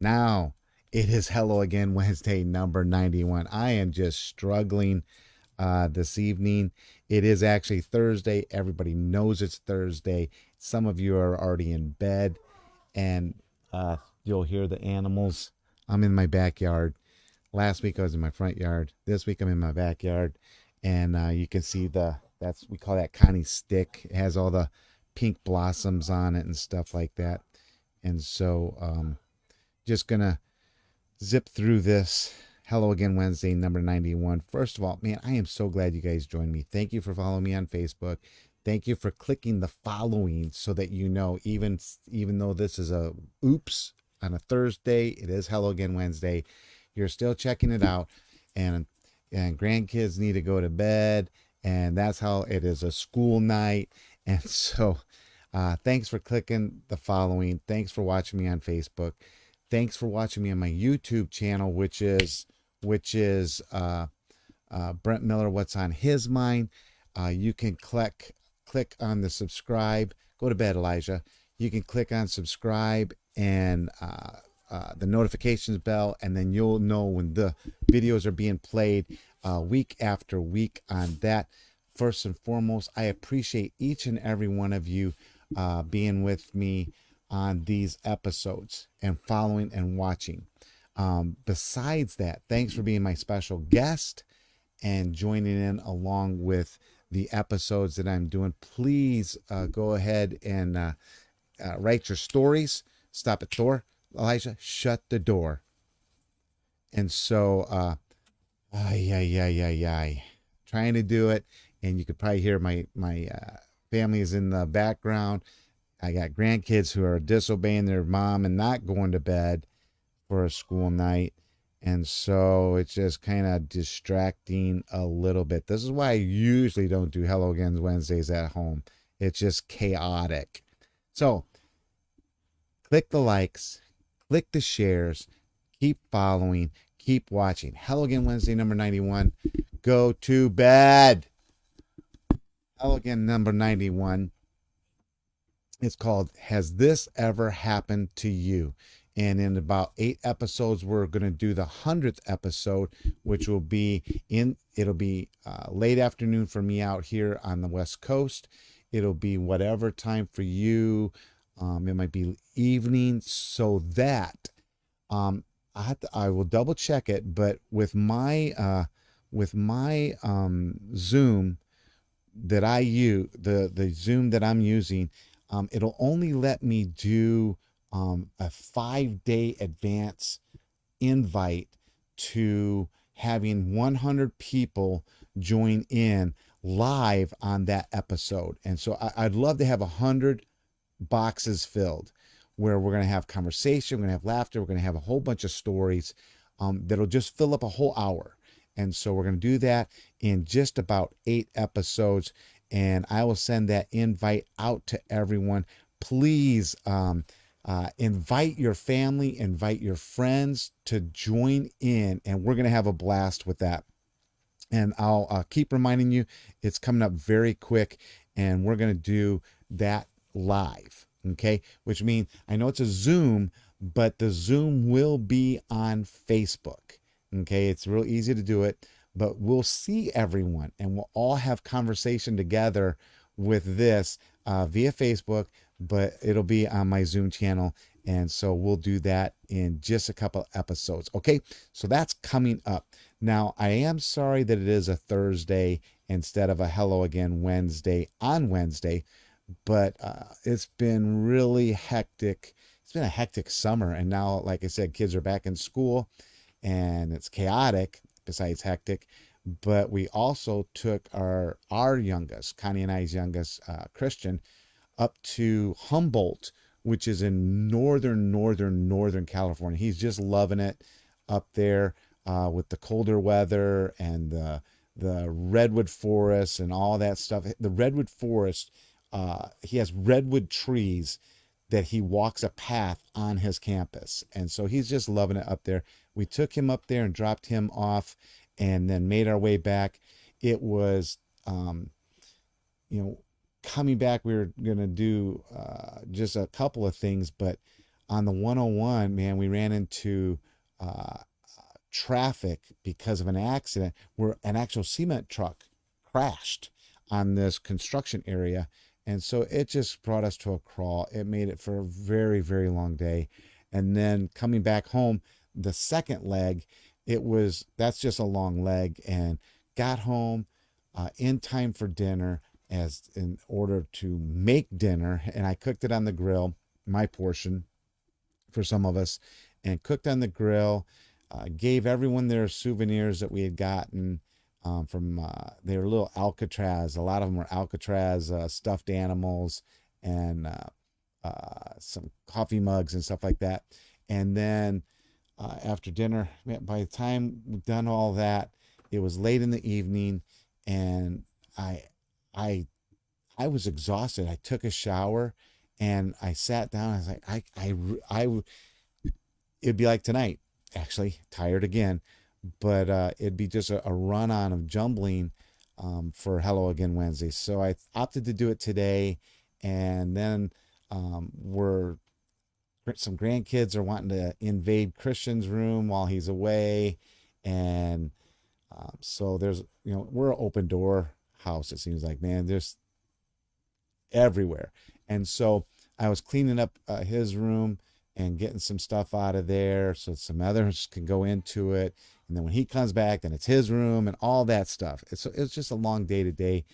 Now, it is Hello Again Wednesday number 91. I am just struggling this evening. It is actually Thursday. Everybody knows it's Thursday. Some of you are already in bed, and you'll hear the animals. I'm in my backyard. Last week I was in my front yard. This week I'm in my backyard, and you can see we call that Connie stick. It has all the pink blossoms on it and stuff like that. And so just gonna zip through this. Hello Again Wednesday, number 91. First of all, man, I am so glad you guys joined me. Thank you for following me on Facebook. Thank you for clicking the following so that you know, even though this is a oops on a Thursday, it is Hello Again Wednesday. You're still checking it out, and grandkids need to go to bed, and that's how it is a school night. And so thanks for clicking the following. Thanks for watching me on Facebook. Thanks for watching me on my YouTube channel, which is Brent Miller. What's on his mind? You can click on the subscribe. Go to bed, Elijah. You can click on subscribe and the notifications bell, and then you'll know when the videos are being played week after week on that. First and foremost, I appreciate each and every one of you being with me on these episodes and following and watching. Besides that, thanks for being my special guest and joining in along with the episodes that I'm doing. Please go ahead and write your stories. Stop at the door. Elijah, shut the door. And so, trying to do it. And you could probably hear my family is in the background. I got grandkids who are disobeying their mom and not going to bed for a school night. And so it's just kind of distracting a little bit. This is why I usually don't do Hello Again Wednesdays at home. It's just chaotic. So click the likes, click the shares, keep following, keep watching. Hello Again Wednesday number 91. Go to bed. Hello Again number 91. It's called Has This Ever Happened to You? And in about 8 episodes, we're going to do the 100th episode, which will be late afternoon for me out here on the West Coast. It'll be whatever time for you. It might be evening, so that I will double check it. But with my Zoom that I use, the Zoom that I'm using, it'll only let me do a 5-day advance invite to having 100 people join in live on that episode. And so I'd love to have 100 boxes filled where we're going to have conversation, we're going to have laughter, we're going to have a whole bunch of stories that'll just fill up a whole hour. And so we're going to do that in just about 8 episodes. And I will send that invite out to everyone. Please invite your family, invite your friends to join in, and we're going to have a blast with that. And I'll keep reminding you, it's coming up very quick, and we're going to do that live. Okay, which means I know it's a Zoom, but the Zoom will be on Facebook. Okay, it's real easy to do it, but we'll see everyone and we'll all have conversation together with this via Facebook, but it'll be on my Zoom channel. And so we'll do that in just a couple episodes. Okay, so that's coming up. Now, I am sorry that it is a Thursday instead of a Hello Again Wednesday on Wednesday, but it's been really hectic. It's been a hectic summer. And now, like I said, kids are back in school and it's chaotic besides hectic. But we also took our youngest, Connie and I's youngest, Christian, up to Humboldt, which is in northern California. He's just loving it up there with the colder weather and the redwood forest and all that stuff. The redwood forest, he has redwood trees that he walks a path on his campus. And so he's just loving it up there. We took him up there and dropped him off and then made our way back. It was, coming back, we were going to do just a couple of things, but on the 101, man, we ran into uh, traffic because of an accident where an actual cement truck crashed on this construction area. And so it just brought us to a crawl. It made it for a very, very long day. And then coming back home, the second leg, that's just a long leg, and got home in time for dinner as in order to make dinner. And I cooked it on the grill, my portion for some of us, and cooked on the grill. Gave everyone their souvenirs that we had gotten from they were little Alcatraz. A lot of them were Alcatraz stuffed animals and some coffee mugs and stuff like that. And then after dinner, by the time we've done all that, it was late in the evening, and I I I was exhausted. I took a shower and I sat down. I was like, it'd be like tonight, actually, tired again, but it'd be just a run on of jumbling for Hello Again Wednesday. So I opted to do it today. And then we're some grandkids are wanting to invade Christian's room while he's away. And so we're an open door house, it seems like, man. There's everywhere. And so I was cleaning up his room and getting some stuff out of there so some others can go into it. And then when he comes back, then it's his room and all that stuff. It's just a long day today,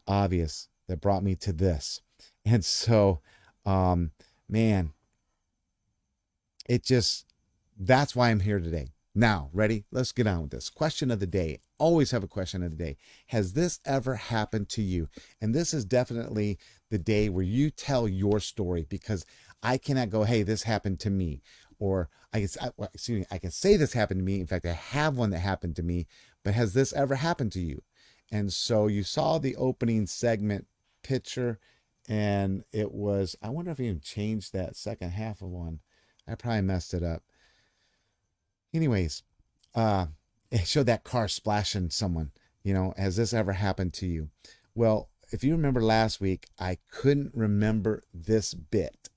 obvious, that brought me to this. And so, man, it just, that's why I'm here today. Now, ready? Let's get on with this. Question of the day. Always have a question of the day. Has this ever happened to you? And this is definitely the day where you tell your story, because I cannot go, hey, this happened to me. Or I can say this happened to me. In fact, I have one that happened to me, but has this ever happened to you? And so you saw the opening segment picture, and it was, I wonder if I even changed that second half of one. I probably messed it up. Anyways, it showed that car splashing someone. Has this ever happened to you? Well, if you remember last week, I couldn't remember this bit.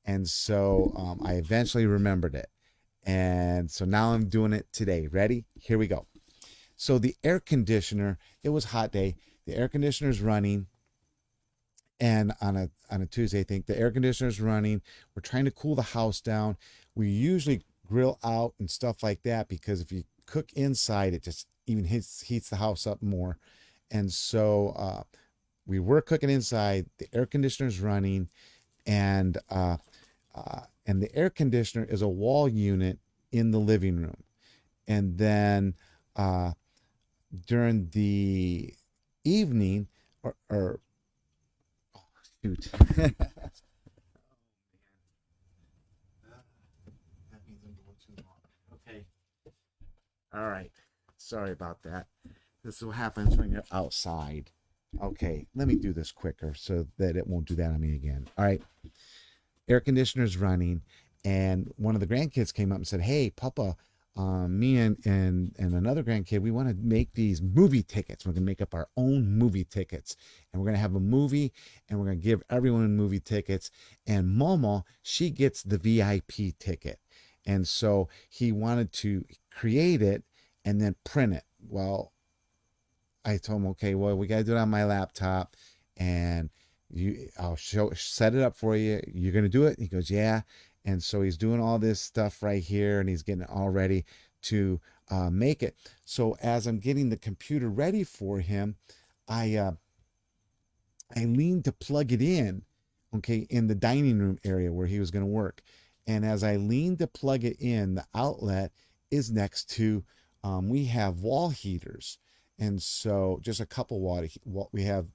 And so I eventually remembered it. And so now I'm doing it today. Ready? Here we go. So the air conditioner, it was a hot day. The air conditioner is running. And on a Tuesday, I think the air conditioner is running. We're trying to cool the house down. We usually grill out and stuff like that, because if you cook inside, it just even heats the house up more. And so we were cooking inside. The air conditioner is running, and the air conditioner is a wall unit in the living room. And then during the evening, or oh, shoot. Okay. All right. Sorry about that. This is what happens when you're outside. Okay, let me do this quicker so that it won't do that on me again. All right. Air conditioner's running, and one of the grandkids came up and said, hey, Papa, me and another grandkid, we want to make these movie tickets. We're going to make up our own movie tickets, and we're going to have a movie, and we're going to give everyone movie tickets. And Momo, she gets the VIP ticket. And so he wanted to create it and then print it. Well, I told him, okay, well, we got to do it on my laptop, and I'll set it up for you. You're going to do it? He goes, yeah. And so he's doing all this stuff right here, and he's getting it all ready to make it. So as I'm getting the computer ready for him, I leaned to plug it in, okay, in the dining room area where he was going to work. And as I leaned to plug it in, the outlet is next to, we have wall heaters. And so just a couple we have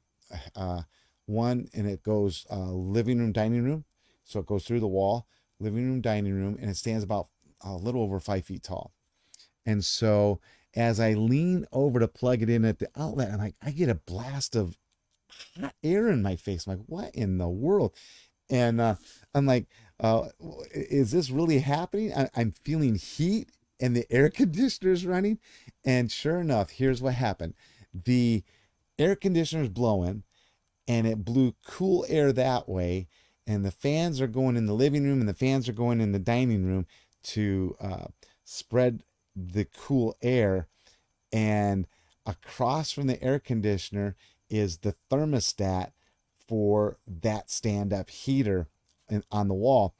one, and it goes living room, dining room. So it goes through the wall, living room, dining room, and it stands about a little over 5 feet tall. And so as I lean over to plug it in at the outlet, I'm like, I get a blast of hot air in my face. I'm like, what in the world? And I'm like, is this really happening? I'm feeling heat, and the air conditioner is running. And sure enough, here's what happened. The air conditioner is blowing, and it blew cool air that way. and the fans are going in the living room and the fans are going in the dining room to spread the cool air. And across from the air conditioner is the thermostat for that stand-up heater on the wall,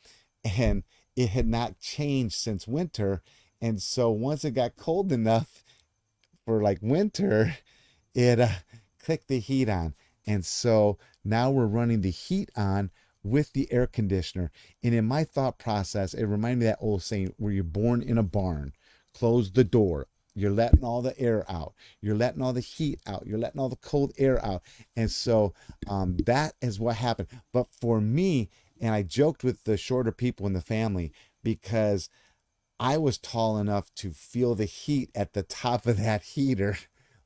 and it had not changed since winter. And so once it got cold enough for like winter, it clicked the heat on. And so now we're running the heat on with the air conditioner. And in my thought process, it reminded me of that old saying, where you're born in a barn, close the door. You're letting all the air out. You're letting all the heat out. You're letting all the cold air out. And so that is what happened. But for me, and I joked with the shorter people in the family, because I was tall enough to feel the heat at the top of that heater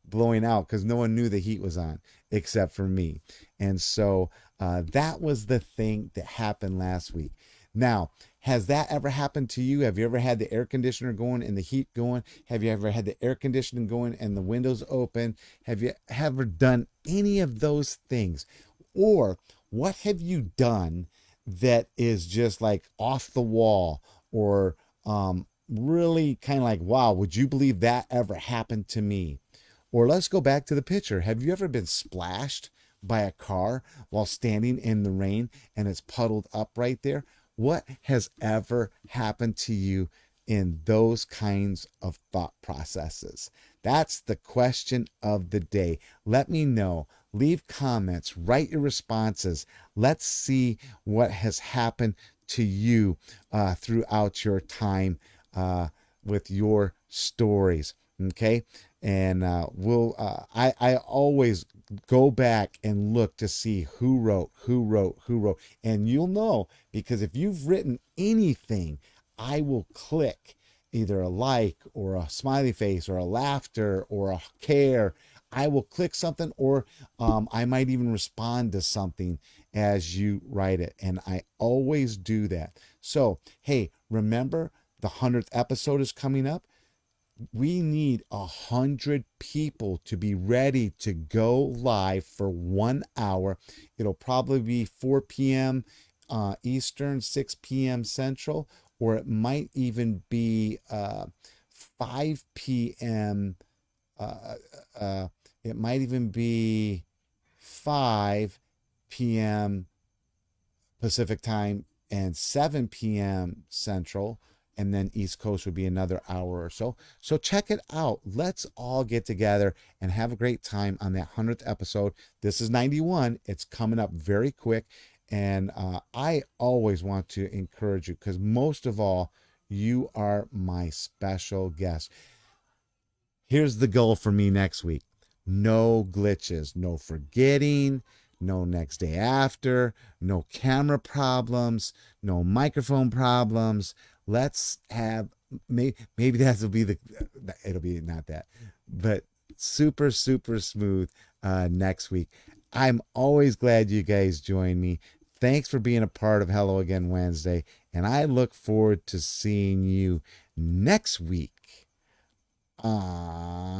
blowing out, because no one knew the heat was on except for me. And so that was the thing that happened last week. Now, has that ever happened to you? Have you ever had the air conditioner going and the heat going? Have you ever had the air conditioning going and the windows open? Have you ever done any of those things? Or what have you done that is just like off the wall, or really kind of like, wow, would you believe that ever happened to me? Or let's go back to the picture. Have you ever been splashed by a car while standing in the rain and it's puddled up right there? What has ever happened to you in those kinds of thought processes? That's the question of the day. Let me know. Leave comments, write your responses. Let's see what has happened to you throughout your time with your stories. Okay. And I always go back and look to see who wrote. And you'll know, because if you've written anything, I will click either a like or a smiley face or a laughter or a care. I will click something, or I might even respond to something as you write it. And I always do that. So, hey, remember, the 100th episode is coming up. We need 100 people to be ready to go live for 1 hour. It'll probably be 4 p.m. Eastern, 6 p.m. Central, or it might even be 5 p.m. It might even be 5 p.m. Pacific time and 7 p.m. Central, and then East Coast would be another hour or so. So check it out. Let's all get together and have a great time on that 100th episode. This is 91. It's coming up very quick. And I always want to encourage you, because most of all, you are my special guest. Here's the goal for me next week. No glitches, no forgetting, no next day after, no camera problems, no microphone problems. Let's have, maybe that'll be it'll be not that, but super, super smooth next week. I'm always glad you guys join me. Thanks for being a part of Hello Again Wednesday. And I look forward to seeing you next week on,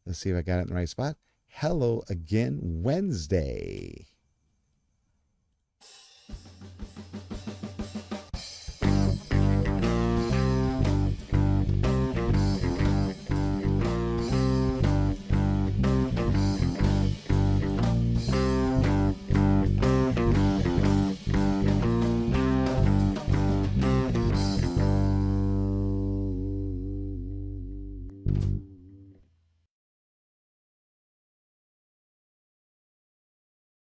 let's see if I got it in the right spot, Hello Again Wednesday.